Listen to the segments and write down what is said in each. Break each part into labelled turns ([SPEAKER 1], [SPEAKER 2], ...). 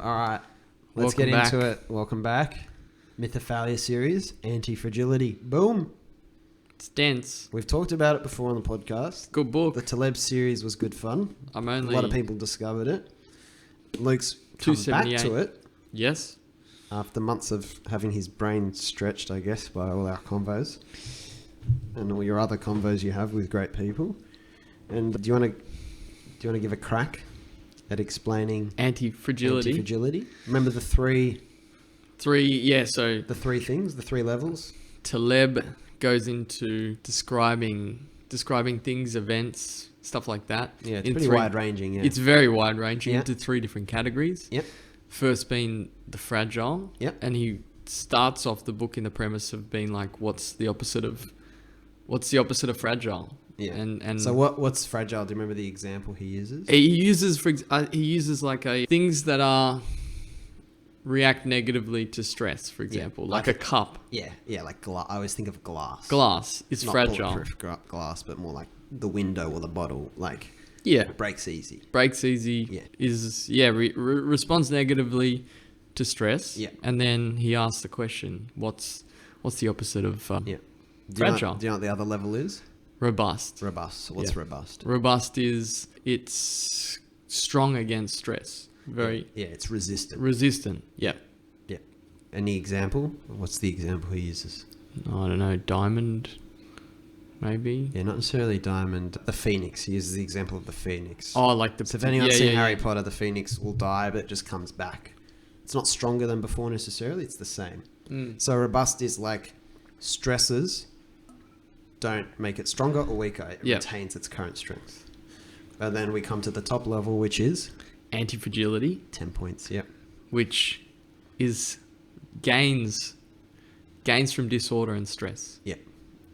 [SPEAKER 1] All right, let's get into it. Welcome back. Mythophalia series, Antifragility. Boom.
[SPEAKER 2] It's dense.
[SPEAKER 1] We've talked about it before on the podcast.
[SPEAKER 2] Good book.
[SPEAKER 1] The Taleb series was good fun. A lot of people discovered it. Luke's come back to it.
[SPEAKER 2] Yes.
[SPEAKER 1] After months of having his brain stretched, I guess, by all our convos and all your other convos you have with great people. And do you want to give a crack at explaining antifragility? Remember the three.
[SPEAKER 2] So
[SPEAKER 1] the three things, the three levels.
[SPEAKER 2] Taleb goes into describing things, events, stuff like that.
[SPEAKER 1] Yeah, it's pretty wide ranging. Yeah,
[SPEAKER 2] it's very wide ranging into three different categories.
[SPEAKER 1] Yep.
[SPEAKER 2] First being the fragile.
[SPEAKER 1] Yep.
[SPEAKER 2] And he starts off the book in the premise of being like, what's the opposite of fragile?
[SPEAKER 1] Yeah.
[SPEAKER 2] And
[SPEAKER 1] so what's fragile? Do you remember the example he uses?
[SPEAKER 2] He uses like things that are react negatively to stress, for example, like a cup.
[SPEAKER 1] Yeah, like glass. I always think of glass.
[SPEAKER 2] Glass is
[SPEAKER 1] not
[SPEAKER 2] fragile.
[SPEAKER 1] Bulletproof glass, but more like the window or the bottle. Like breaks easy.
[SPEAKER 2] Yeah. Responds negatively to stress.
[SPEAKER 1] Yeah.
[SPEAKER 2] And then he asks the question, what's the opposite of fragile?
[SPEAKER 1] Do you know what the other level is?
[SPEAKER 2] Robust.
[SPEAKER 1] What's robust?
[SPEAKER 2] Robust is it's strong against stress.
[SPEAKER 1] It's resistant.
[SPEAKER 2] Yeah.
[SPEAKER 1] Yeah. Any example? What's the example he uses?
[SPEAKER 2] I don't know. Diamond, maybe.
[SPEAKER 1] Yeah, not necessarily diamond. The phoenix. He uses the example of the phoenix.
[SPEAKER 2] Oh, like the.
[SPEAKER 1] So if anyone's seen Harry Potter, the phoenix will die, but it just comes back. It's not stronger than before necessarily. It's the same. So robust is like stresses don't make it stronger or weaker. It retains its current strength. And then we come to the top level, which is
[SPEAKER 2] antifragility.
[SPEAKER 1] 10 points. Yep.
[SPEAKER 2] Which is gains from disorder and stress.
[SPEAKER 1] Yep.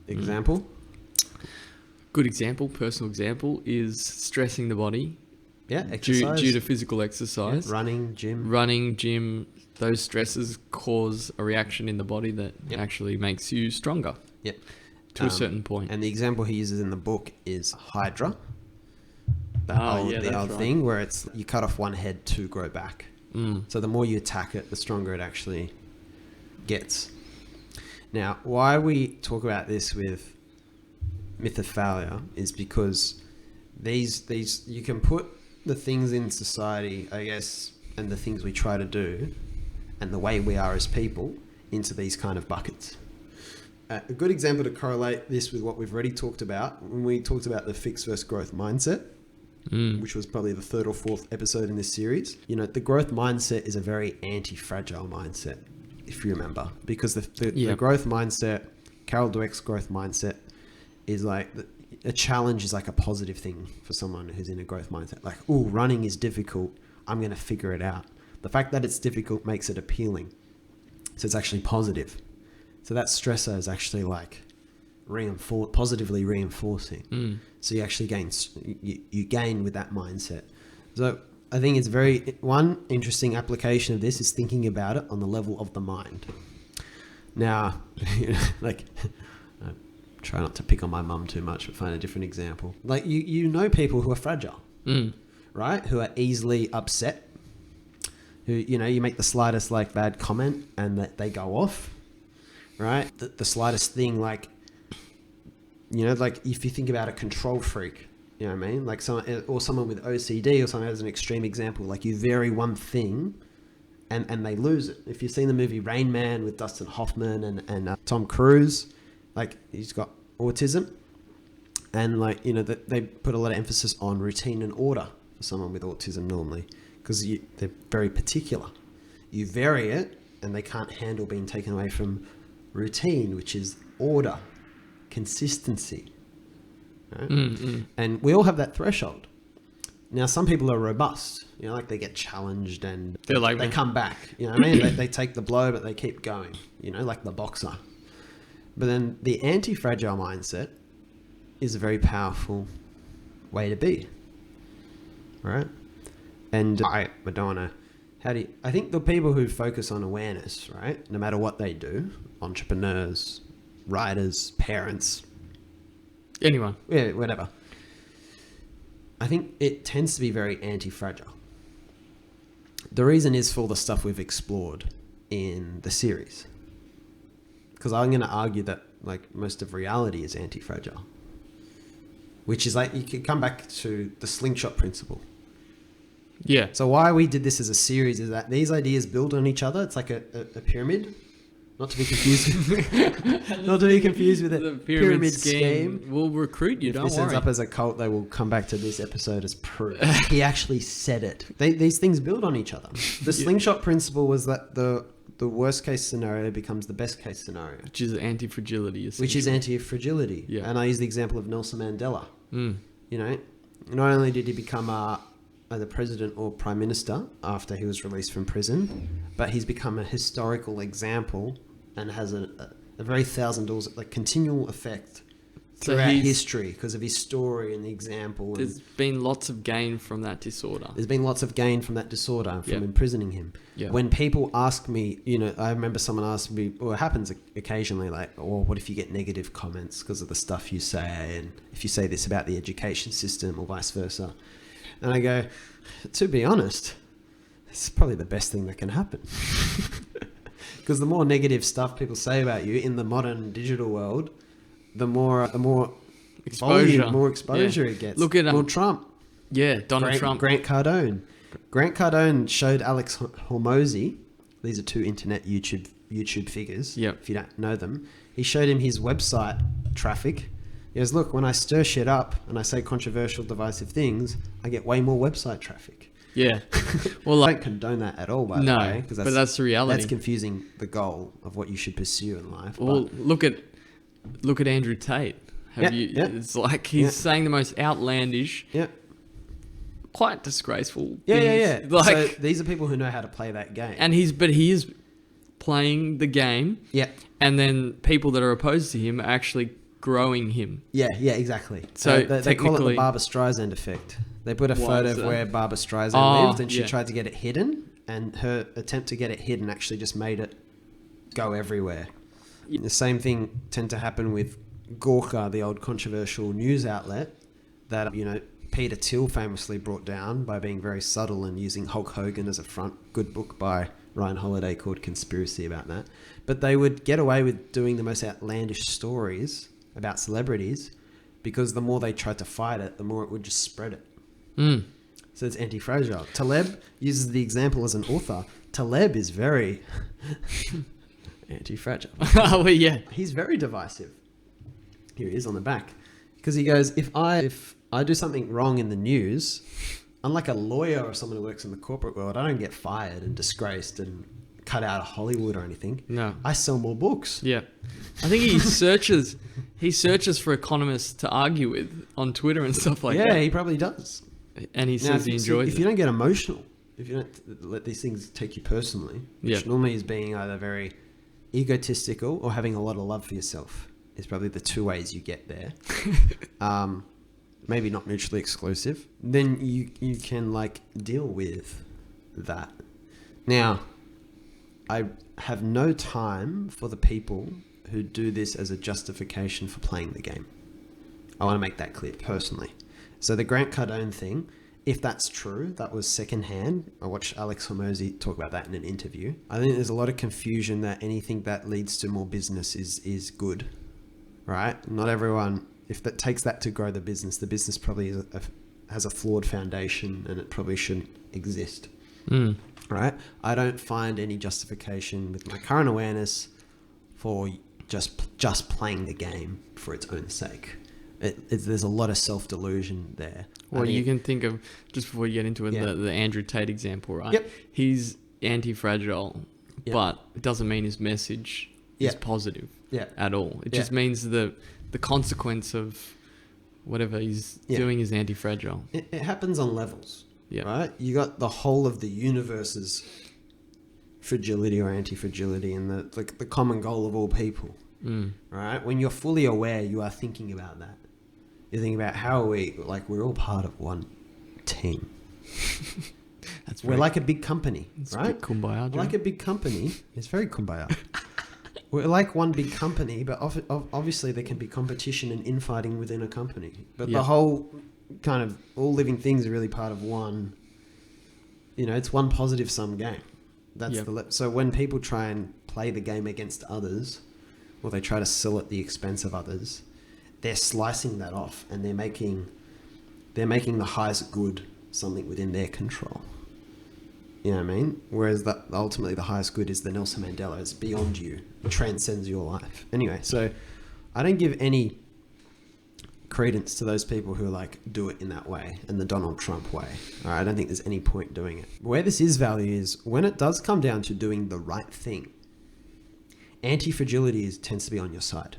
[SPEAKER 1] Example?
[SPEAKER 2] Good example, personal example, is stressing the body.
[SPEAKER 1] Yeah, exercise.
[SPEAKER 2] Due to physical exercise.
[SPEAKER 1] Yeah, running,
[SPEAKER 2] gym. Those stresses cause a reaction in the body that actually makes you stronger.
[SPEAKER 1] Yep.
[SPEAKER 2] To a certain point.
[SPEAKER 1] And the example he uses in the book is Hydra.
[SPEAKER 2] The
[SPEAKER 1] old thing where it's you cut off one head to grow back. So the more you attack it, the stronger it actually gets. Now, why we talk about this with mythophalia is because these you can put the things in society, I guess, and the things we try to do and the way we are as people into these kind of buckets. A good example to correlate this with what we've already talked about, when we talked about the fixed versus growth mindset, which was probably the third or fourth episode in this series. You know, the growth mindset is a very anti-fragile mindset, if you remember, because the growth mindset, Carol Dweck's growth mindset, is like a challenge is like a positive thing for someone who's in a growth mindset. Like, running is difficult. I'm going to figure it out. The fact that it's difficult makes it appealing. So it's actually positive. So that stressor is actually like positively reinforcing. So you actually gain, you gain with that mindset. So I think it's one interesting application of this is thinking about it on the level of the mind. Now, like, I try not to pick on my mum too much, but find a different example. Like you know people who are fragile, right? Who are easily upset, who, you make the slightest like bad comment and that they go off. Right? The slightest thing, like, like if you think about a control freak, you know what I mean? Like someone with OCD or someone as an extreme example, like you vary one thing and they lose it. If you've seen the movie Rain Man with Dustin Hoffman and Tom Cruise, like he's got autism and like, they put a lot of emphasis on routine and order for someone with autism normally because they're very particular. You vary it and they can't handle being taken away from routine, which is order, consistency, right? And we all have that threshold. Now, some people are robust, like they get challenged and they come back, you know what I mean? They take the blow, but they keep going, like the boxer. But then the anti-fragile mindset is a very powerful way to be, right? And I don't want to, I think the people who focus on awareness, right, no matter what they do, entrepreneurs, writers, parents,
[SPEAKER 2] anyone,
[SPEAKER 1] whatever, I think it tends to be very anti-fragile. The reason is for all the stuff we've explored in the series. Because I'm going to argue that like most of reality is anti-fragile. Which is like, you can come back to the slingshot principle.
[SPEAKER 2] Yeah.
[SPEAKER 1] So why we did this as a series is that these ideas build on each other. It's like a pyramid. Not to be confused with, not to be confused with
[SPEAKER 2] The
[SPEAKER 1] a pyramid scheme.
[SPEAKER 2] will recruit you,
[SPEAKER 1] If
[SPEAKER 2] don't
[SPEAKER 1] this
[SPEAKER 2] worry.
[SPEAKER 1] ends up as a cult, they will come back to this episode as proof. He actually said it. These things build on each other. The slingshot principle was that the worst case scenario becomes the best case scenario.
[SPEAKER 2] Which is anti-fragility.
[SPEAKER 1] Which is anti-fragility.
[SPEAKER 2] Yeah.
[SPEAKER 1] And I use the example of Nelson Mandela.
[SPEAKER 2] Mm.
[SPEAKER 1] You know, not only did he become either president or prime minister after he was released from prison, but he's become a historical example and has a very $1,000 like continual effect throughout history because of his story and the example.
[SPEAKER 2] There's been lots of gain from that disorder.
[SPEAKER 1] There's been lots of gain from that disorder, from
[SPEAKER 2] Yep.
[SPEAKER 1] imprisoning him.
[SPEAKER 2] Yep.
[SPEAKER 1] When people ask me, you know, I remember someone asked me, or it happens occasionally, like, oh, what if you get negative comments because of the stuff you say? And if you say this about the education system or vice versa. And I go, to be honest, it's probably the best thing that can happen. Because the more negative stuff people say about you in the modern digital world, the more
[SPEAKER 2] Exposure.
[SPEAKER 1] volume, more exposure
[SPEAKER 2] Yeah.
[SPEAKER 1] it gets.
[SPEAKER 2] Look at
[SPEAKER 1] more Trump.
[SPEAKER 2] Yeah, Donald Trump.
[SPEAKER 1] Grant Cardone. Grant Cardone showed Alex Hormozy. These are two internet YouTube figures.
[SPEAKER 2] Yep.
[SPEAKER 1] If you don't know them, he showed him his website traffic. He goes, look, when I stir shit up and I say controversial, divisive things, I get way more website traffic.
[SPEAKER 2] Yeah. Well,
[SPEAKER 1] I
[SPEAKER 2] like,
[SPEAKER 1] don't condone that at all, by the way.
[SPEAKER 2] no, but that's the reality.
[SPEAKER 1] That's confusing the goal of what you should pursue in life.
[SPEAKER 2] Well, look at Andrew Tate. It's like he's saying the most outlandish, quite disgraceful things. Like,
[SPEAKER 1] so these are people who know how to play that game.
[SPEAKER 2] and he is playing the game.
[SPEAKER 1] Yeah.
[SPEAKER 2] And then people that are opposed to him are actually growing him.
[SPEAKER 1] Yeah, exactly.
[SPEAKER 2] So
[SPEAKER 1] they call it the Barbra Streisand effect. They put a photo of where Barbra Streisand lived and she tried to get it hidden, and her attempt to get it hidden actually just made it go everywhere. Yeah. The same thing tend to happen with Gawker, the old controversial news outlet that, you know, Peter Thiel famously brought down by being very subtle and using Hulk Hogan as a front. Good book by Ryan Holiday called Conspiracy about that. But they would get away with doing the most outlandish stories about celebrities because the more they tried to fight it, the more it would just spread it.
[SPEAKER 2] Mm.
[SPEAKER 1] So it's anti-fragile. Taleb uses the example as an author. Taleb is very anti-fragile.
[SPEAKER 2] Oh, well, yeah.
[SPEAKER 1] He's very divisive. Here he is on the back. Because he goes, if I do something wrong in the news, unlike a lawyer or someone who works in the corporate world, I don't get fired and disgraced and cut out of Hollywood or anything.
[SPEAKER 2] No.
[SPEAKER 1] I sell more books.
[SPEAKER 2] Yeah. I think he searches for economists to argue with on Twitter and stuff like that.
[SPEAKER 1] Yeah, he probably does.
[SPEAKER 2] And he says he enjoys it.
[SPEAKER 1] If you don't get emotional, if you don't let these things take you personally, which normally is being either very egotistical or having a lot of love for yourself, is probably the two ways you get there. Maybe not mutually exclusive. Then you can like deal with that. Now, I have no time for the people who do this as a justification for playing the game. I want to make that clear personally. So the Grant Cardone thing, if that's true, that was secondhand. I watched Alex Hormozy talk about that in an interview. I think there's a lot of confusion that anything that leads to more business is good, right? Not everyone, if that takes that to grow the business probably has a flawed foundation and it probably shouldn't exist, right? I don't find any justification with my current awareness for just playing the game for its own sake. There's a lot of self-delusion there.
[SPEAKER 2] Well, you can think of, just before you get into it, the Andrew Tate example, right?
[SPEAKER 1] Yep.
[SPEAKER 2] He's anti-fragile, but it doesn't mean his message is positive at all. It just means the consequence of whatever he's doing is anti-fragile.
[SPEAKER 1] It happens on levels, right? You got the whole of the universe's fragility or anti-fragility and the common goal of all people, right? When you're fully aware, you are thinking about that. You think about how are we, like, we're all part of one team. We're like a big company, right?
[SPEAKER 2] A bit kumbaya,
[SPEAKER 1] like a big company. It's very kumbaya. We're like one big company, but obviously there can be competition and infighting within a company. But the whole kind of all living things are really part of one it's one positive sum game. That's
[SPEAKER 2] Yep.
[SPEAKER 1] so when people try and play the game against others, or they try to sell at the expense of others, they're slicing that off, and they're making the highest good something within their control. You know what I mean? Whereas ultimately the highest good is the Nelson Mandela. It's beyond you. It transcends your life. Anyway, so I don't give any credence to those people who like do it in that way, and the Donald Trump way. All right, I don't think there's any point doing it. Where this is value is when it does come down to doing the right thing. Antifragility tends to be on your side.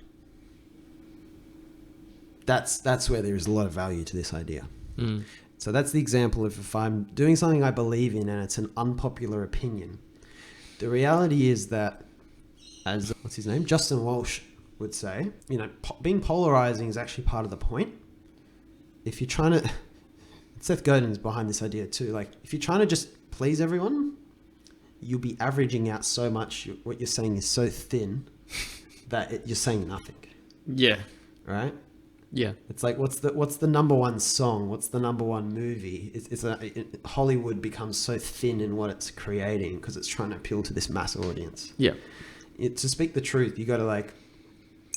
[SPEAKER 1] That's where there is a lot of value to this idea. So that's the example of if I'm doing something I believe in and it's an unpopular opinion. The reality is that, as what's his name, Justin Walsh would say, being polarizing is actually part of the point. If you're trying to, Seth Godin's behind this idea too. Like if you're trying to just please everyone, you'll be averaging out so much. What you're saying is so thin that you're saying nothing.
[SPEAKER 2] Yeah.
[SPEAKER 1] Right.
[SPEAKER 2] Yeah.
[SPEAKER 1] It's like, what's the number one song? What's the number one movie? Hollywood becomes so thin in what it's creating because it's trying to appeal to this mass audience.
[SPEAKER 2] Yeah.
[SPEAKER 1] To speak the truth, you got to like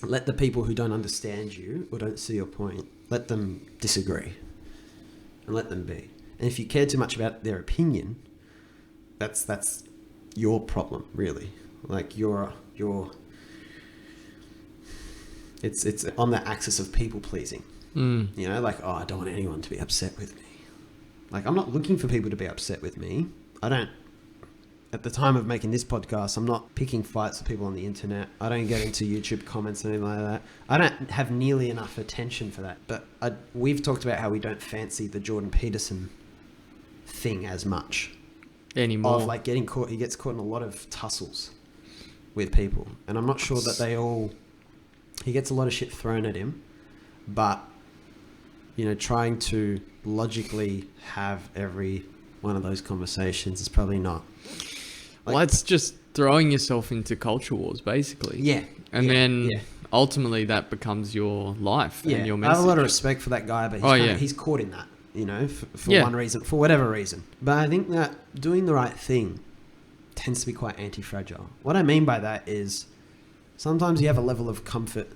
[SPEAKER 1] let the people who don't understand you or don't see your point, let them disagree and let them be. And if you care too much about their opinion, that's your problem, really. Like it's on the axis of people pleasing. Like, I don't want anyone to be upset with me. Like, I'm not looking for people to be upset with me. At the time of making this podcast, I'm not picking fights with people on the internet. I don't get into YouTube comments or anything like that. I don't have nearly enough attention for that. But we've talked about how we don't fancy the Jordan Peterson thing as much
[SPEAKER 2] anymore.
[SPEAKER 1] Of like getting caught, he gets caught in a lot of tussles with people, and I'm not sure that he gets a lot of shit thrown at him, but trying to logically have every one of those conversations is probably not.
[SPEAKER 2] Well, it's just throwing yourself into culture wars, basically.
[SPEAKER 1] Yeah.
[SPEAKER 2] And then ultimately that becomes your life and your message.
[SPEAKER 1] I have a lot of respect for that guy, but he's caught in that, for one reason, for whatever reason. But I think that doing the right thing tends to be quite anti-fragile. What I mean by that is sometimes you have a level of comfort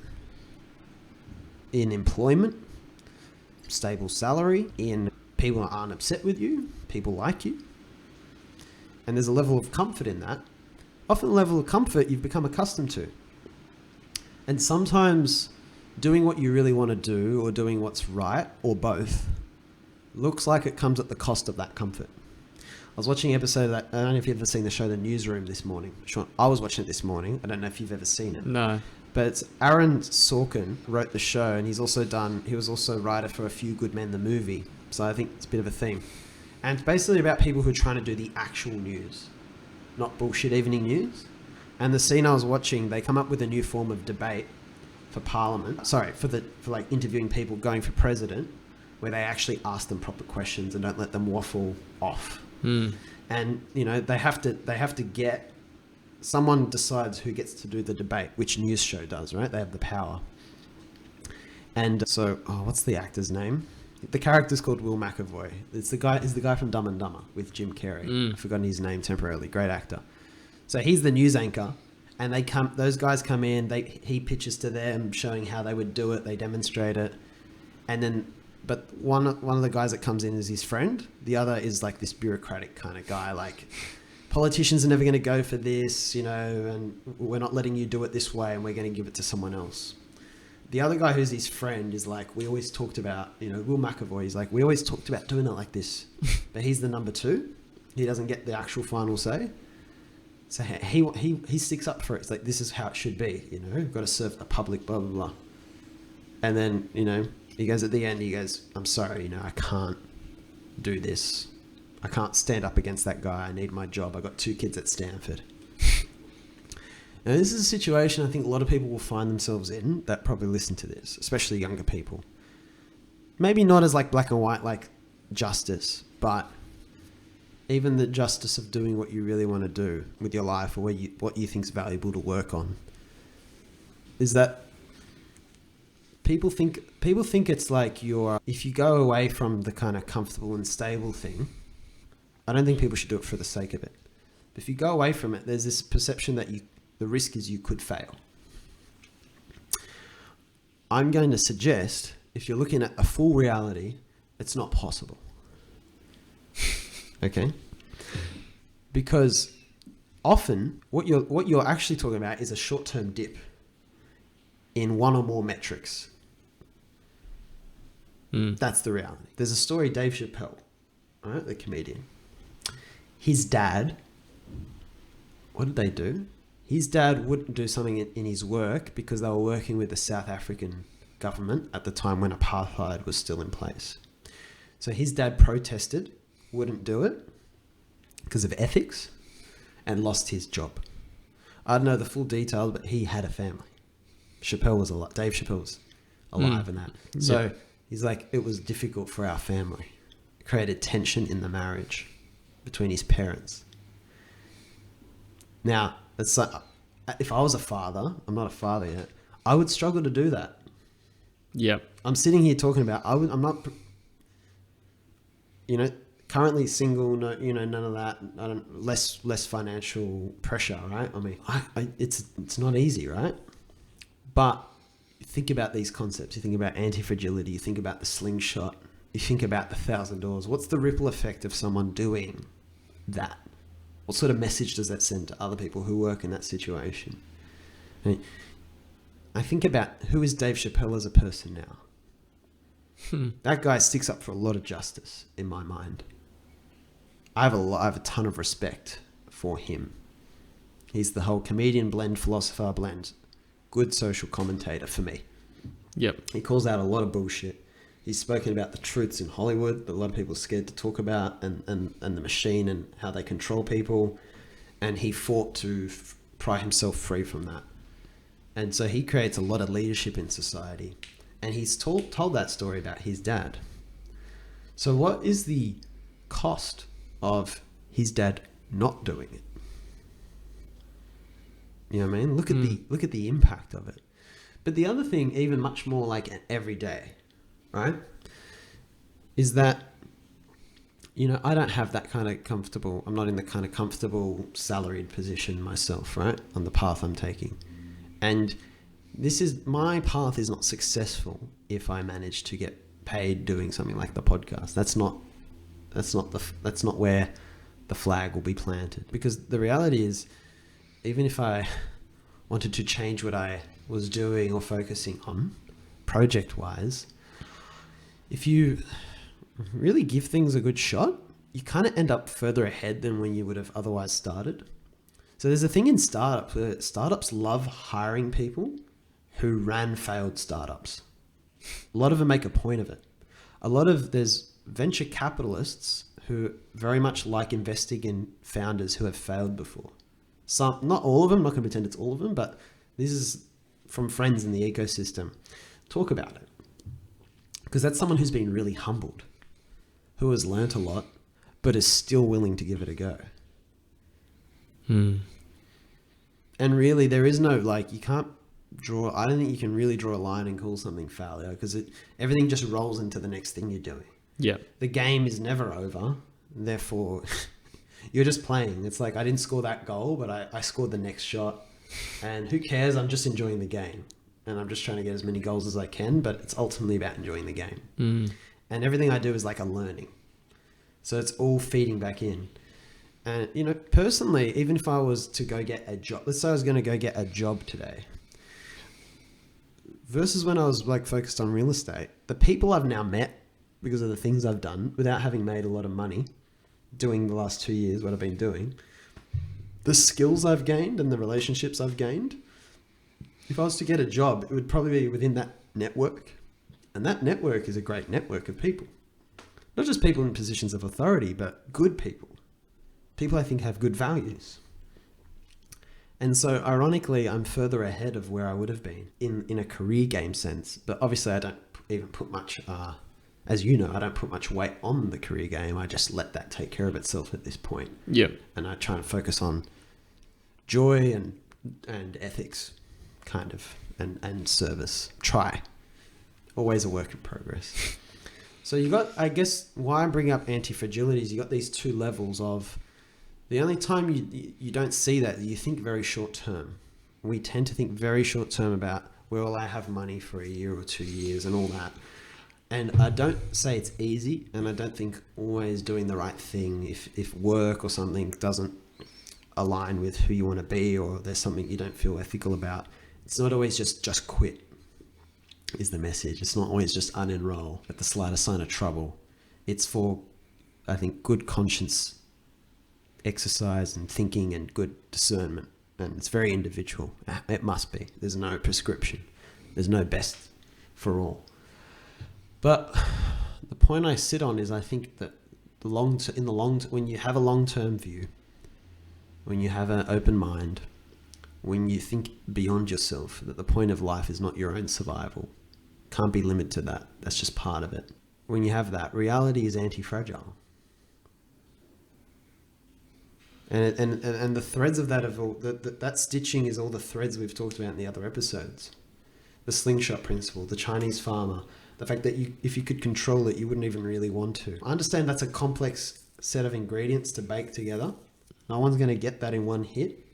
[SPEAKER 1] in employment, stable salary, in people aren't upset with you, people like you. And there's a level of comfort in that. Often the level of comfort you've become accustomed to. And sometimes doing what you really want to do or doing what's right, or both, looks like it comes at the cost of that comfort. I was watching an episode of that, I don't know if you've ever seen the show The Newsroom this morning. Sean, I was watching it this morning. I don't know if you've ever seen it.
[SPEAKER 2] No.
[SPEAKER 1] But it's Aaron Sorkin wrote the show, and he was also writer for A Few Good Men, the movie. So I think it's a bit of a theme. And it's basically about people who are trying to do the actual news, not bullshit evening news. And the scene I was watching, they come up with a new form of debate for Parliament. Sorry, for like interviewing people going for president, where they actually ask them proper questions and don't let them waffle off. And they have to get, someone decides who gets to do the debate, which news show does, right? They have the power. And so, what's the actor's name? The character's called Will McAvoy. He's the guy from Dumb and Dumber with Jim Carrey. I've forgotten his name temporarily. Great actor. So he's the news anchor, and those guys come in, he pitches to them showing how they would do it, they demonstrate it. And then, but one of the guys that comes in is his friend. The other is like this bureaucratic kind of guy, like, politicians are never going to go for this, and we're not letting you do it this way, and we're going to give it to someone else. The other guy who's his friend is like, we always talked about, Will McAvoy is like, we always talked about doing it like this, but he's the number two. He doesn't get the actual final say. So he sticks up for it. It's like, this is how it should be, we've got to serve the public, blah, blah, blah. And then, he goes at the end, he goes, I'm sorry, I can't do this. I can't stand up against that guy. I need my job. I got 2 kids at Stanford. Now, this is a situation I think a lot of people will find themselves in that probably listen to this, especially younger people. Maybe not as like black and white, like justice, but even the justice of doing what you really want to do with your life, or what you think is valuable to work on, is that people think it's like if you go away from the kind of comfortable and stable thing I don't think people should do it for the sake of it. But if you go away from it, there's this perception that the risk is you could fail. I'm going to suggest, if you're looking at a full reality, it's not possible. Okay? Because often what you're actually talking about is a short-term dip in one or more metrics. That's the reality. There's a story, Dave Chappelle, right, the comedian. His dad, what did they do? His dad wouldn't do something in his work because they were working with the South African government at the time when apartheid was still in place. So his dad protested, wouldn't do it because of ethics, and lost his job. I don't know the full details, but he had a family. Chappelle was alive. Dave Chappelle was alive in that. So he's like, it was difficult for our family. It created tension in the marriage between his parents. Now, it's like, if I was a father, I'm not a father yet, I would struggle to do that.
[SPEAKER 2] Yeah.
[SPEAKER 1] I'm sitting here talking about, I'm not, currently single, no, none of that. I don't, less financial pressure, right? I mean, it's not easy, right? But you think about these concepts. You think about antifragility. You think about the slingshot. You think about the 1,000 doors. What's the ripple effect of someone doing that? What sort of message does that send to other people who work in that situation? I think about, who is Dave Chappelle as a person now? That guy sticks up for a lot of justice in my mind. I have a ton of respect for him. He's the whole comedian blend, philosopher blend, good social commentator for me.
[SPEAKER 2] Yep.
[SPEAKER 1] He calls out a lot of bullshit. He's spoken about the truths in Hollywood that a lot of people are scared to talk about, and the machine and how they control people. And he fought to pry himself free from that. And so he creates a lot of leadership in society. And he's told that story about his dad. So what is the cost of his dad not doing it? You know what I mean? Look at the impact of it. But the other thing, even much more like an everyday, right, is that, I don't have that kind of comfortable, I'm not in the kind of comfortable salaried position myself, right, on the path I'm taking. And my path is not successful if I manage to get paid doing something like the podcast. That's not where the flag will be planted. Because the reality is, even if I wanted to change what I was doing or focusing on project-wise, if you really give things a good shot, you kind of end up further ahead than when you would have otherwise started. So there's a thing in startups where startups love hiring people who ran failed startups. A lot of them make a point of it. There's venture capitalists who very much like investing in founders who have failed before. Some, not all of them, I'm not going to pretend it's all of them, but this is from friends in the ecosystem. Talk about it. Because that's someone who's been really humbled, who has learnt a lot, but is still willing to give it a go. And really, there is no, you can't draw, I don't think you can really draw a line and call something failure, because everything just rolls into the next thing you're doing.
[SPEAKER 2] Yeah.
[SPEAKER 1] The game is never over, therefore you're just playing. It's like, I didn't score that goal, but I scored the next shot, and who cares? I'm just enjoying the game, and I'm just trying to get as many goals as I can, but it's ultimately about enjoying the game. And everything I do is like a learning. So it's all feeding back in. And, personally, even if I was to go get a job, let's say I was going to go get a job today, versus when I was focused on real estate, the people I've now met because of the things I've done without having made a lot of money doing the last 2 years, what I've been doing, the skills I've gained and the relationships I've gained, if I was to get a job, it would probably be within that network. And that network is a great network of people. Not just people in positions of authority, but good people. People I think have good values. And so ironically, I'm further ahead of where I would have been in a career game sense. But obviously I don't even put much, as you know, I don't put much weight on the career game. I just let that take care of itself at this point.
[SPEAKER 2] Yeah.
[SPEAKER 1] And I try to focus on joy and ethics, kind of, and service. Try. Always a work in progress. So you got, I guess, why I'm bringing up anti-fragility is you got these two levels of the only time you don't see that, you think very short term. We tend to think very short term about, well, I have money for a year or 2 years and all that. And I don't say it's easy, and I don't think always doing the right thing, if work or something doesn't align with who you want to be, or there's something you don't feel ethical about, it's not always just quit is the message. It's not always just unenroll at the slightest sign of trouble. It's for, I think, good conscience exercise and thinking and good discernment. And it's very individual. It must be. There's no prescription. There's no best for all. But the point I sit on is I think that when you have a long-term view, when you have an open mind, when you think beyond yourself, that the point of life is not your own survival. Can't be limited to that. That's just part of it. When you have that, reality is anti-fragile. And the threads of that that stitching is all the threads we've talked about in the other episodes. The slingshot principle, the Chinese farmer, the fact that if you could control it, you wouldn't even really want to. I understand that's a complex set of ingredients to bake together. No one's going to get that in one hit.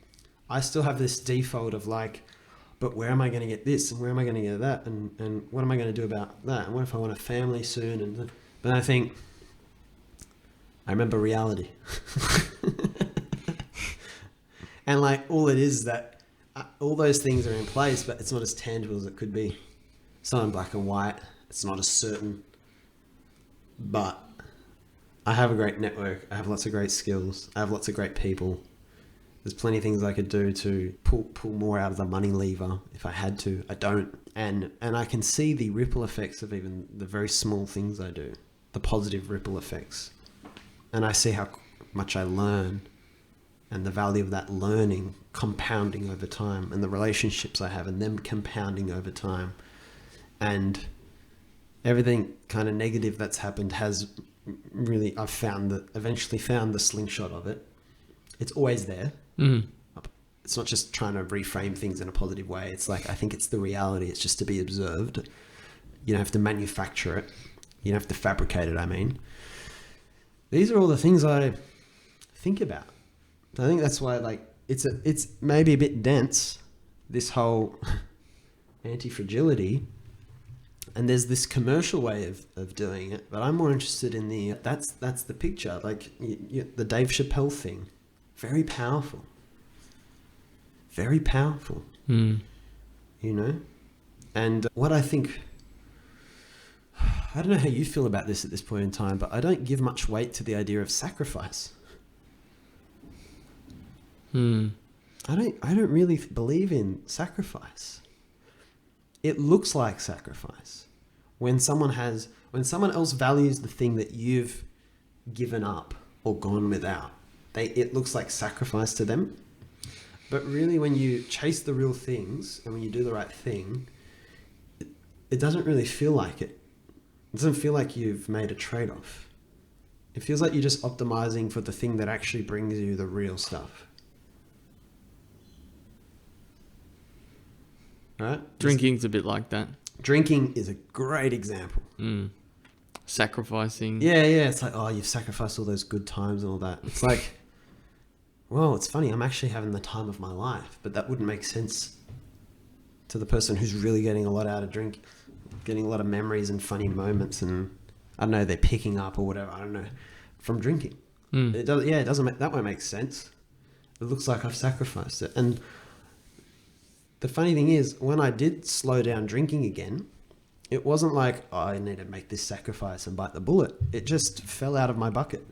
[SPEAKER 1] I still have this default of like, but where am I going to get this? And where am I going to get that? And what am I going to do about that? And what if I want a family soon? But I think, I remember reality. And like all it is that all those things are in place, but it's not as tangible as it could be. It's not in black and white. It's not as certain. But I have a great network. I have lots of great skills. I have lots of great people. There's plenty of things I could do to pull more out of the money lever if I had to. I don't. And I can see the ripple effects of even the very small things I do, the positive ripple effects. And I see how much I learn and the value of that learning compounding over time, and the relationships I have and them compounding over time. And everything kind of negative that's happened has really, eventually found the slingshot of it. It's always there. Mm. It's not just trying to reframe things in a positive way. It's like, I think it's the reality. It's just to be observed. You don't have to manufacture it. You don't have to fabricate it, I mean. These are all the things I think about. I think that's why, like, it's maybe a bit dense, this whole anti-fragility. And there's this commercial way of doing it, but I'm more interested in that's the picture. Like the Dave Chappelle thing, very powerful. Very powerful. Mm. You know? And what I think, I don't know how you feel about this at this point in time, but I don't give much weight to the idea of sacrifice. I don't really believe in sacrifice. It looks like sacrifice when someone else values the thing that you've given up or gone without. It looks like sacrifice to them. But really, when you chase the real things and when you do the right thing, it doesn't really feel like it. It doesn't feel like you've made a trade-off. It feels like you're just optimizing for the thing that actually brings you the real stuff. Right?
[SPEAKER 2] Drinking's a bit like that.
[SPEAKER 1] Drinking is a great example.
[SPEAKER 2] Sacrificing.
[SPEAKER 1] Yeah. It's like, oh, you've sacrificed all those good times and all that. It's like, well, it's funny. I'm actually having the time of my life, but that wouldn't make sense to the person who's really getting a lot out of drink, getting a lot of memories and funny moments, and I don't know, they're picking up or whatever. I don't know, from drinking. It doesn't. That won't make sense. It looks like I've sacrificed it. And the funny thing is, when I did slow down drinking again, it wasn't like, oh, I need to make this sacrifice and bite the bullet. It just fell out of my bucket.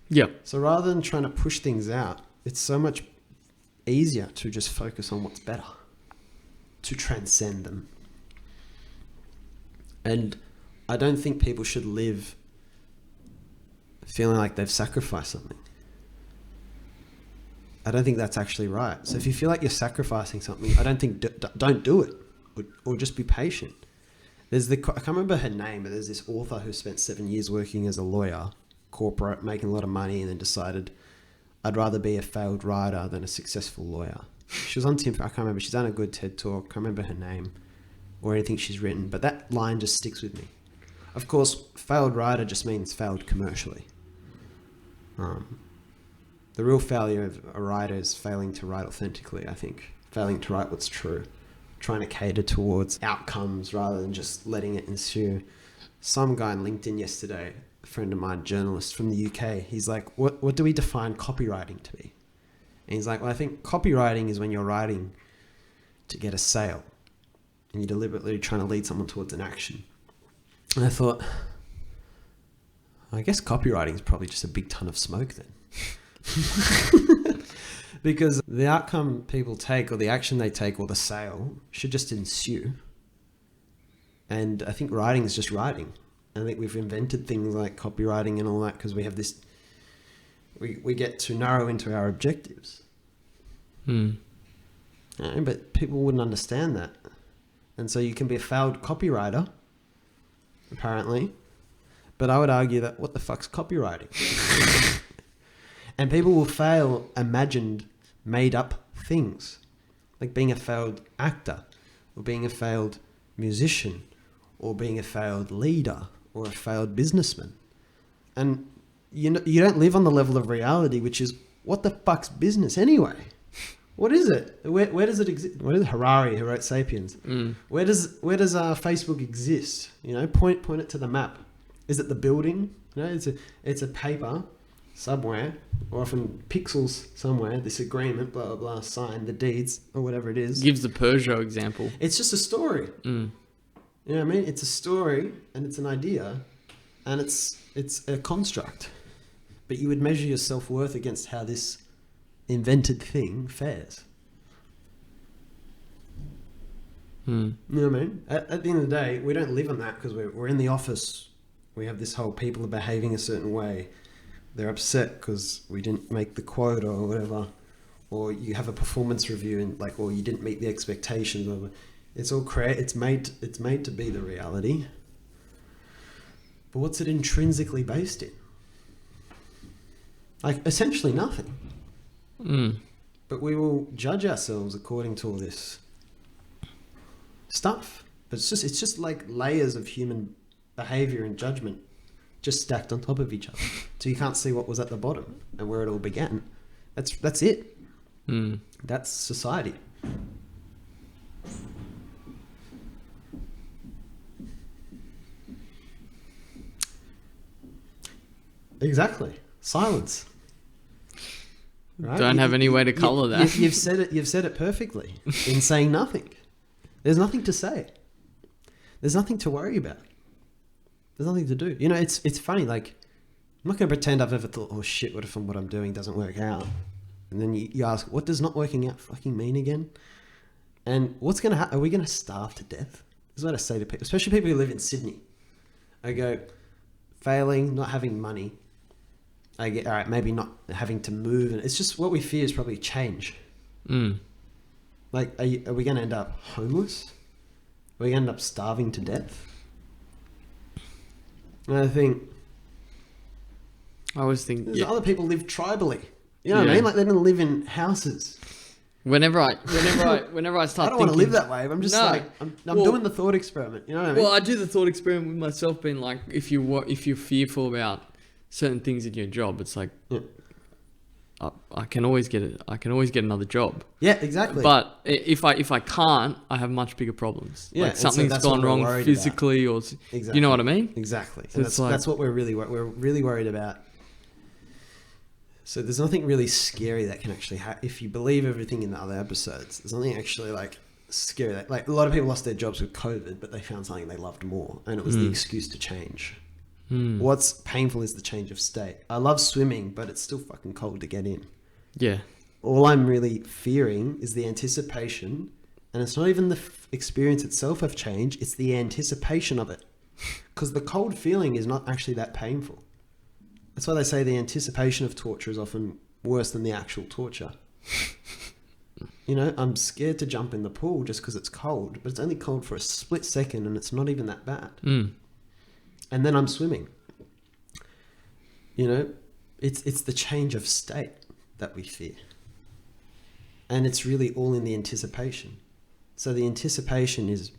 [SPEAKER 2] Yep.
[SPEAKER 1] So rather than trying to push things out, it's so much easier to just focus on what's better, to transcend them. And I don't think people should live feeling like they've sacrificed something. I don't think that's actually right. So if you feel like you're sacrificing something, I don't think don't do it, or just be patient. I can't remember her name, but there's this author who spent 7 years working as a lawyer, corporate, making a lot of money, and then decided, I'd rather be a failed writer than a successful lawyer. She was on Tim. I can't remember. She's done a good TED talk. I can't remember her name or anything she's written, but that line just sticks with me. Of course, failed writer just means failed commercially. The real failure of a writer is failing to write authentically, I think. Failing to write what's true. Trying to cater towards outcomes rather than just letting it ensue. Some guy on LinkedIn yesterday, a friend of mine, journalist from the UK, he's like, what do we define copywriting to be? And he's like, well, I think copywriting is when you're writing to get a sale and you're deliberately trying to lead someone towards an action. And I thought, I guess copywriting is probably just a big ton of smoke then. Because the outcome people take or the action they take or the sale should just ensue. And I think writing is just writing. I think we've invented things like copywriting and all that because we have this, we get to narrow into our objectives. But people wouldn't understand that. And so you can be a failed copywriter, apparently. But I would argue that what the fuck's copywriting? And people will fail imagined, made up things. Like being a failed actor, or being a failed musician, or being a failed leader, or a failed businessman. And you don't live on the level of reality, which is, what the fuck's business anyway? What is it? Where does it exist? Where is Harari, who wrote *Sapiens*? Where does Facebook exist? Point it to the map. Is it the building? It's a paper somewhere, or often pixels somewhere. This agreement, blah blah blah, sign the deeds or whatever it is.
[SPEAKER 2] Gives the Peugeot example.
[SPEAKER 1] It's just a story. You know what I mean? It's a story and it's an idea, and it's a construct. But you would measure your self-worth against how this invented thing fares. You know what I mean? At the end of the day, we don't live on that because we're in the office. We have this whole people are behaving a certain way. They're upset because we didn't make the quota or whatever. Or you have a performance review and or you didn't meet the expectations. Or it's all it's made to be the reality. But what's it intrinsically based in? Essentially nothing. But we will judge ourselves according to all this stuff. But it's just like layers of human behavior and judgment just stacked on top of each other. So you can't see what was at the bottom and where it all began. That's it. That's society. Exactly. Silence. Right?
[SPEAKER 2] Don't have any way to colour that.
[SPEAKER 1] You've said it perfectly in saying nothing. There's nothing to say. There's nothing to worry about. There's nothing to do. It's funny. I'm not going to pretend I've ever thought, oh shit, what if what I'm doing doesn't work out? And then you ask, what does not working out fucking mean again? And what's going to happen? Are we going to starve to death? This is what I say to people, especially people who live in Sydney. I go, failing, not having money. I get, all right, maybe not having to move. And it's just what we fear is probably change. Are we going to end up homeless? Are we going to end up starving to death? And I
[SPEAKER 2] always think
[SPEAKER 1] other people live tribally. You know what I mean? They don't live in houses.
[SPEAKER 2] Whenever I start,
[SPEAKER 1] I don't want to live that way. I'm just I'm doing the thought experiment. You know what I mean?
[SPEAKER 2] Well, I do the thought experiment with myself, being like, if you're fearful about certain things in your job, it's like, I can always get another job.
[SPEAKER 1] Yeah, exactly.
[SPEAKER 2] But if I can't, I have much bigger problems.
[SPEAKER 1] Yeah,
[SPEAKER 2] like something's gone wrong physically, or
[SPEAKER 1] exactly.
[SPEAKER 2] You know what I mean?
[SPEAKER 1] Exactly. So that's what we're really worried about. So there's nothing really scary that can actually happen. If you believe everything in the other episodes, there's nothing actually scary. A lot of people lost their jobs with COVID, but they found something they loved more, and it was the excuse to change. What's painful is the change of state. I love swimming, but it's still fucking cold to get in.
[SPEAKER 2] Yeah.
[SPEAKER 1] All I'm really fearing is the anticipation, and it's not even the experience itself of change, it's the anticipation of it. Because the cold feeling is not actually that painful. That's why they say the anticipation of torture is often worse than the actual torture. I'm scared to jump in the pool just because it's cold, but it's only cold for a split second and it's not even that bad. And then I'm swimming. It's the change of state that we fear. And it's really all in the anticipation. So the anticipation is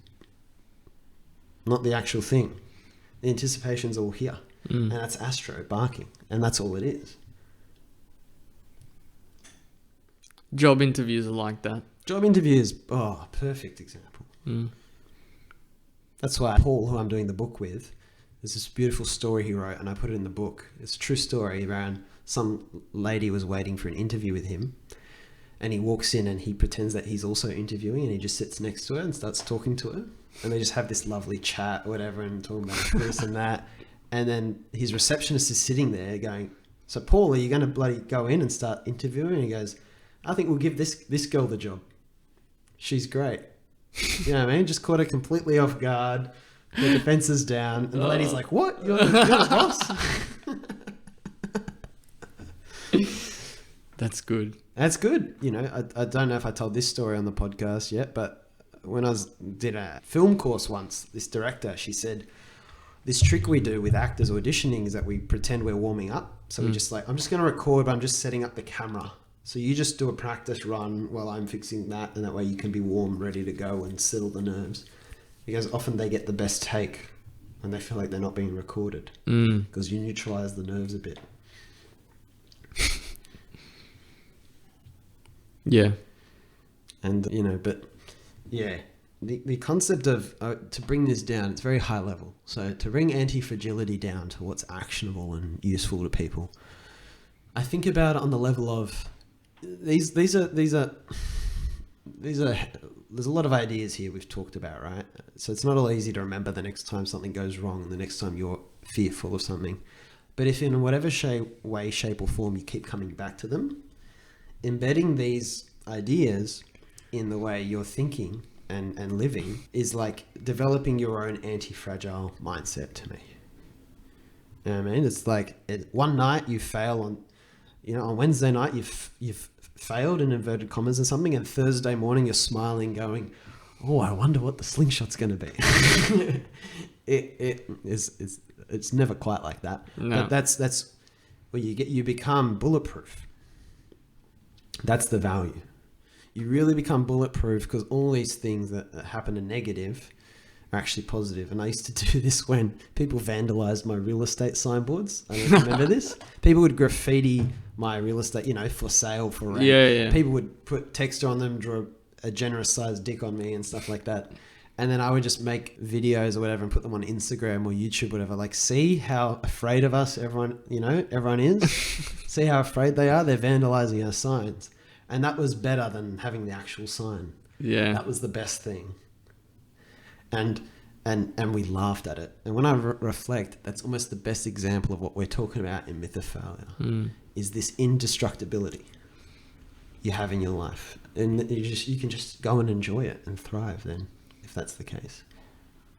[SPEAKER 1] not the actual thing. The anticipation's all here. And that's Astro barking. And that's all it is.
[SPEAKER 2] Job interviews are like that.
[SPEAKER 1] Job interviews, perfect example. That's why Paul, who I'm doing the book with, there's this beautiful story he wrote, and I put it in the book. It's a true story around some lady was waiting for an interview with him, and he walks in and he pretends that he's also interviewing, and he just sits next to her and starts talking to her, and they just have this lovely chat or whatever and talking about this and that. And then his receptionist is sitting there going, "So Paul, are you going to bloody go in and start interviewing?" And he goes, "I think we'll give this girl the job. She's great." You know what I mean? Just caught her completely off guard. The defenses down, and the lady's like, "What? You're the boss?"
[SPEAKER 2] That's good.
[SPEAKER 1] That's good. You know, I don't know if I told this story on the podcast yet, but when I did a film course once, this director, she said, this trick we do with actors auditioning is that we pretend we're warming up. So we just like, I'm just going to record, but I'm just setting up the camera. So you just do a practice run while I'm fixing that, and that way you can be warm, ready to go and settle the nerves. Because often they get the best take and they feel like they're not being recorded because you neutralize the nerves a bit.
[SPEAKER 2] Yeah.
[SPEAKER 1] And, you know, but yeah, the concept of, to bring this down, it's very high level. So to bring anti-fragility down to what's actionable and useful to people, I think about it on the level of these are there's a lot of ideas here we've talked about, right? So it's not all easy to remember the next time something goes wrong, the next time you're fearful of something. But if in whatever way, shape or form you keep coming back to them, embedding these ideas in the way you're thinking and living is like developing your own anti-fragile mindset to me. You know what I mean? It's like one night you fail on Wednesday night you've failed in inverted commas or something, and Thursday morning you're smiling going, "Oh, I wonder what the slingshot's going to be." It's never quite like that.
[SPEAKER 2] No.
[SPEAKER 1] But that's where you become bulletproof. That's the value. You really become bulletproof because all these things that happen are negative are actually positive. And I used to do this when people vandalized my real estate signboards. I don't know if you remember this. People would graffiti my real estate, for sale, for rent.
[SPEAKER 2] Yeah.
[SPEAKER 1] People would put text on them, draw a generous sized dick on me and stuff like that. And then I would just make videos or whatever and put them on Instagram or YouTube, whatever. Like, see how afraid of us everyone is? See how afraid they are? They're vandalizing our signs. And that was better than having the actual sign.
[SPEAKER 2] Yeah.
[SPEAKER 1] That was the best thing. And we laughed at it. And when I reflect, that's almost the best example of what we're talking about in Myth of Failure, is this indestructibility you have in your life. And you can just go and enjoy it and thrive then, if that's the case.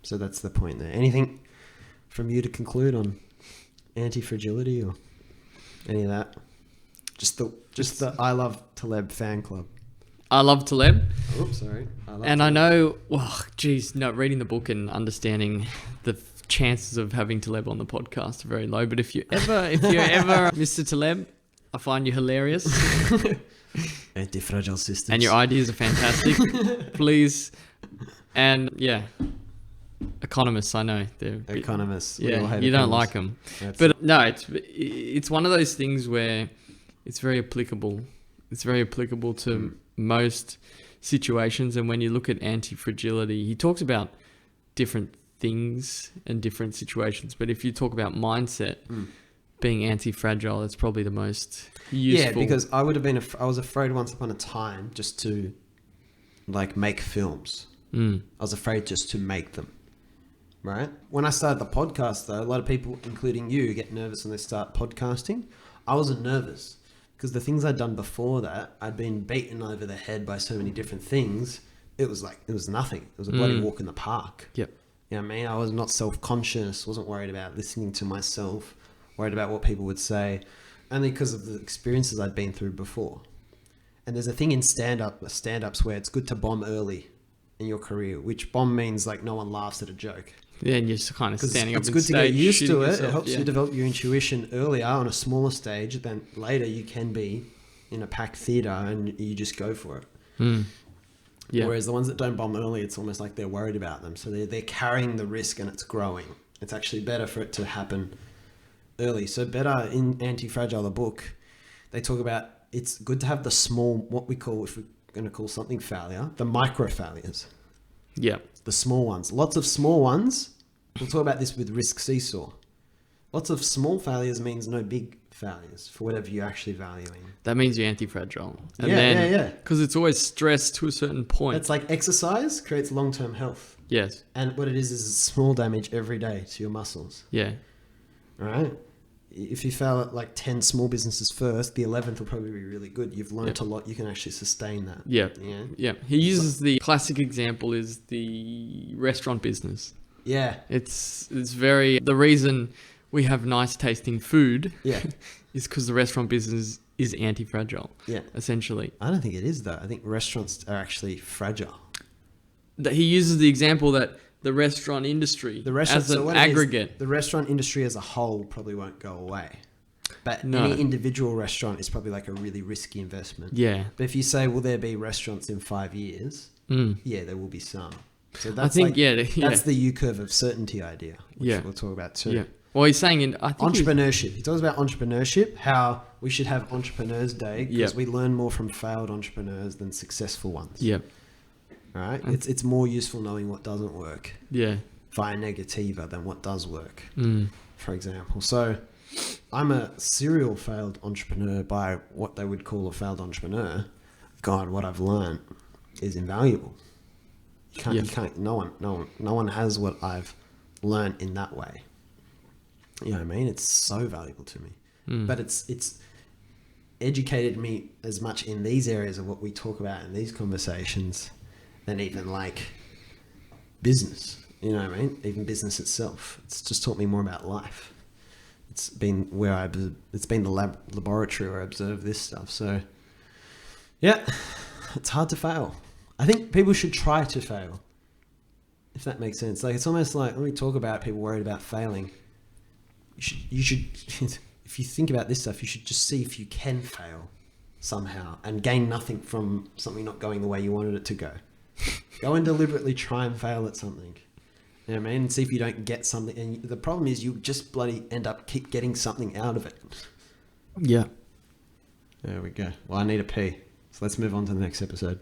[SPEAKER 1] So that's the point there. Anything from you to conclude on anti-fragility or any of that? Just the I Love Taleb fan club.
[SPEAKER 2] I love Taleb.
[SPEAKER 1] Oh, sorry.
[SPEAKER 2] I know, reading the book and understanding the chances of having Taleb on the podcast are very low. But if you're ever Mr. Taleb, I find you hilarious.
[SPEAKER 1] Antifragile systems.
[SPEAKER 2] And your ideas are fantastic. Please. And yeah, economists, I know.
[SPEAKER 1] Economists.
[SPEAKER 2] Yeah, you don't like them. But no, it's one of those things where it's very applicable. It's very applicable to most situations. And when you look at anti-fragility, he talks about different things and different situations. But if you talk about mindset, being anti-fragile, that's probably the most useful.
[SPEAKER 1] Yeah, because I was afraid once upon a time just to like make films. I was afraid just to make them. Right? When I started the podcast though, a lot of people, including you, get nervous when they start podcasting. I wasn't nervous. Because the things I'd done before that, I'd been beaten over the head by so many different things. It was nothing. It was a bloody walk in the park.
[SPEAKER 2] Yep.
[SPEAKER 1] You know what I mean? I was not self-conscious, wasn't worried about listening to myself, worried about what people would say, only because of the experiences I'd been through before. And there's a thing in stand-ups where it's good to bomb early in your career, which bomb means like no one laughs at a joke.
[SPEAKER 2] Yeah, and you're just kind of standing up on stage.
[SPEAKER 1] It's good to get used to it. It helps you develop your intuition earlier on a smaller stage. Then later you can be in a packed theatre and you just go for it. Yeah. Whereas the ones that don't bomb early, it's almost like they're worried about them. So they're carrying the risk and it's growing. It's actually better for it to happen early. So better in Antifragile, the book, they talk about it's good to have the small, what we call, if we're going to call something failure, the micro failures.
[SPEAKER 2] Yeah.
[SPEAKER 1] The small ones. Lots of small ones. We'll talk about this with risk seesaw. Lots of small failures means no big failures for whatever you're actually valuing.
[SPEAKER 2] That means you're anti-fragile. And
[SPEAKER 1] yeah.
[SPEAKER 2] Because it's always stress to a certain point.
[SPEAKER 1] It's like exercise creates long-term health.
[SPEAKER 2] Yes.
[SPEAKER 1] And what it is small damage every day to your muscles.
[SPEAKER 2] Yeah.
[SPEAKER 1] All right? If you fail at like 10 small businesses first, the 11th will probably be really good. You've learned a lot. You can actually sustain that.
[SPEAKER 2] Yeah. He uses the classic example is the restaurant business.
[SPEAKER 1] Yeah.
[SPEAKER 2] It's very, the reason we have nice tasting food is because the restaurant business is anti-fragile. Yeah. Essentially.
[SPEAKER 1] I don't think it is though. I think restaurants are actually fragile.
[SPEAKER 2] That he uses the example that the restaurant industry as an aggregate.
[SPEAKER 1] The restaurant industry as a whole probably won't go away. But any individual restaurant is probably like a really risky investment. Yeah. But if you say, will there be restaurants in 5 years? Yeah, there will be some. So that's that's the U-curve of certainty idea, which we'll talk about too. Yeah.
[SPEAKER 2] Well, he's saying
[SPEAKER 1] entrepreneurship. He talks about entrepreneurship, how we should have Entrepreneurs Day because we learn more from failed entrepreneurs than successful ones. Yeah. All right. It's more useful knowing what doesn't work. Yeah. Via negativa than what does work. For example. So I'm a serial failed entrepreneur by what they would call a failed entrepreneur. God, what I've learned is invaluable. You can't, no one has what I've learned in that way. You know what I mean? It's so valuable to me. But it's educated me as much in these areas of what we talk about in these conversations than even like business. You know what I mean? Even business itself. It's just taught me more about life. It's been it's been the laboratory where I observe this stuff. So yeah, it's hard to fail. I think people should try to fail, if that makes sense. Like it's almost like when we talk about people worried about failing, you should if you think about this stuff, you should just see if you can fail somehow and gain nothing from something not going the way you wanted it to go. Go and deliberately try and fail at something. You know what I mean? And see if you don't get something. And the problem is you just bloody end up keep getting something out of it. Yeah. There we go. Well, I need a pee. So let's move on to the next episode.